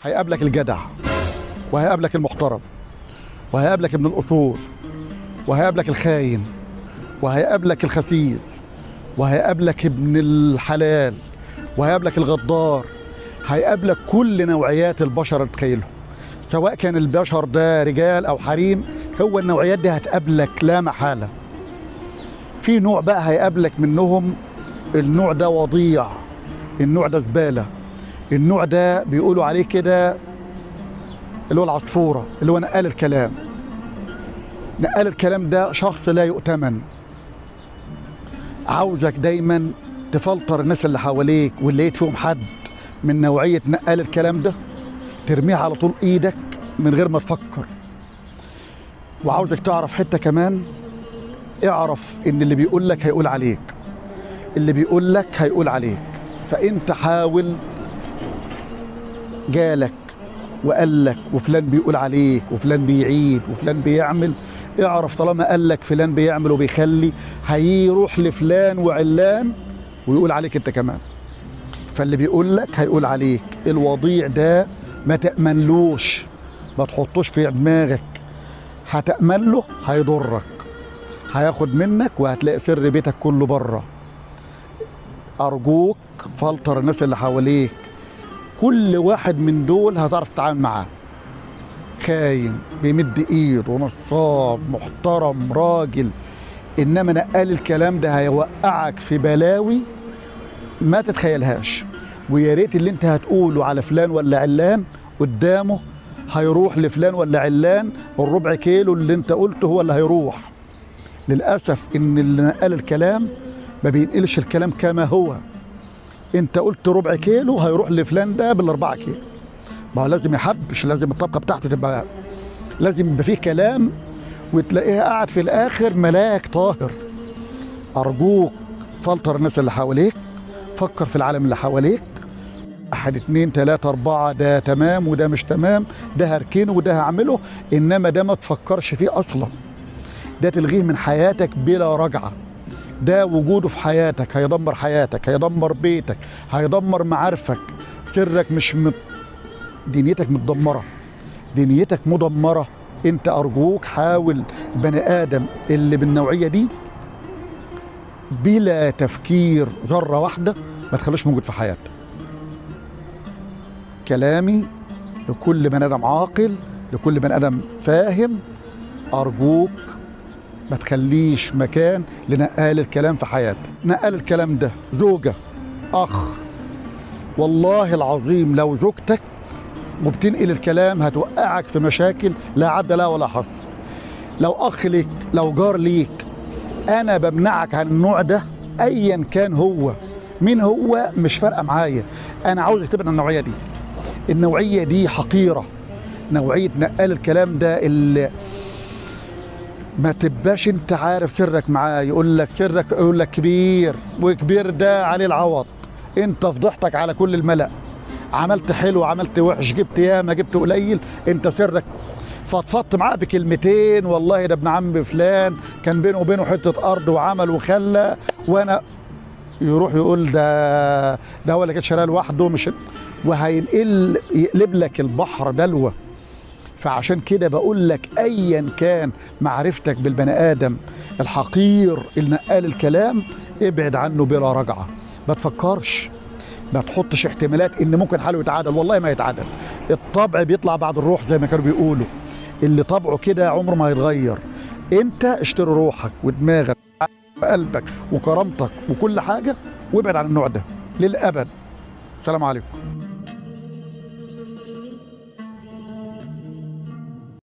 هيقابلك الجدع، وهيقابلك المحترم، وهيقابلك ابن الأصول، وهيقابلك الخاين، وهيقابلك الخسيس، وهيقابلك ابن الحلال، وهيقابلك الغدار. هيقابلك كل نوعيات البشر اللي تتخيلهم، سواء كان البشر ده رجال أو حريم. هو النوعيات دي هتقابلك لا محالة. في نوع بقى هيقابلك منهم، النوع ده وضيع، النوع ده زبالة، النوع ده بيقولوا عليه كده اللي هو العصفورة، اللي هو نقال الكلام. نقال الكلام ده شخص لا يؤتمن. عاوزك دايما تفلتر الناس اللي حواليك، واللي لقيت فيهم حد من نوعية نقال الكلام ده ترميه على طول ايدك من غير ما تفكر. وعاوزك تعرف حتة كمان، اعرف ان اللي بيقول لك هيقول عليك، اللي بيقول لك هيقول عليك. فانت حاول، جالك وقال لك وفلان بيقول عليك وفلان بيعيد وفلان بيعمل، اعرف طالما قال لك فلان بيعمل وبيخلي، هيروح لفلان وعلان ويقول عليك انت كمان. فاللي بيقول لك هيقول عليك. الوضيع ده ما تأمنلوش، ما تحطوش في دماغك. هتأمن له هيضرك، هياخد منك، وهتلاقي سر بيتك كله بره. أرجوك فلتر الناس اللي حواليك. كل واحد من دول هتعرف تتعامل معاه. خاين، بيمد ايد، ونصاب، محترم، راجل. انما نقال الكلام ده هيوقعك في بلاوي ما تتخيلهاش. ويا ريت اللي انت هتقوله على فلان ولا علان قدامه هيروح لفلان ولا علان، الربع كيلو اللي انت قلته هو اللي هيروح. للاسف ان اللي نقال الكلام ما بينقلش الكلام كما هو. انت قلت ربع كيلو، هيروح لفلان ده بالاربعة كيلو. ما هو لازم يحبش، لازم الطبقه بتاعته تبقى، لازم يبقى فيه كلام، وتلاقيه قاعد في الاخر ملاك طاهر. ارجوك فلتر الناس اللي حواليك، فكر في العالم اللي حواليك. 1 2 3 4 ده تمام وده مش تمام، ده هركنه وده هعمله، انما ده ما تفكرش فيه اصلا. ده تلغيه من حياتك بلا رجعه. ده وجوده في حياتك هيدمر حياتك، هيدمر بيتك، هيدمر معارفك. سرك مش دنيتك متدمره، دنيتك مدمره. انت ارجوك حاول بني ادم اللي بالنوعيه دي بلا تفكير ذره واحده ما تخلوش موجود في حياتك. كلامي لكل بني ادم عاقل، لكل بني ادم فاهم، ارجوك ما تخليش مكان لنقال الكلام في حياتك. نقال الكلام ده زوجة، أخ، والله العظيم لو زوجتك وبتنقل الكلام هتوقعك في مشاكل لا عد لها ولا حصر. لو أخ ليك، لو جار ليك، أنا بمنعك عن النوع ده أيا كان هو مين هو، مش فارقة معايا. أنا عاوزك تبقى النوعية دي. النوعية دي حقيرة، نوعية نقال الكلام ده اللي ما تبقاش انت عارف سرك معاه. يقول لك سرك، يقول لك كبير، وكبير ده عليه العوض. انت فضحتك على كل الملأ، عملت حلو عملت وحش، جبت ياما جبت قليل، انت سرك فضفضت معاه بكلمتين، والله ده ابن عم فلان كان بينه وبينه حته ارض وعمل وخلى، وانا يروح يقول ده هو اللي كان شاريه لوحده، مش وهينقل يقلب لك البحر بلوى. فعشان كده بقول لك ايا كان معرفتك بالبني ادم الحقير اللي نقال الكلام، ابعد عنه بلا رجعه. ما تفكرش، ما تحطش احتمالات ان ممكن حاله يتعادل. والله ما يتعادل. الطبع بيطلع بعد الروح زي ما كانوا بيقولوا. اللي طبعه كده عمره ما هيتغير. انت اشتري روحك ودماغك وقلبك وكرامتك وكل حاجه، وابعد عن النوع ده للابد. السلام عليكم.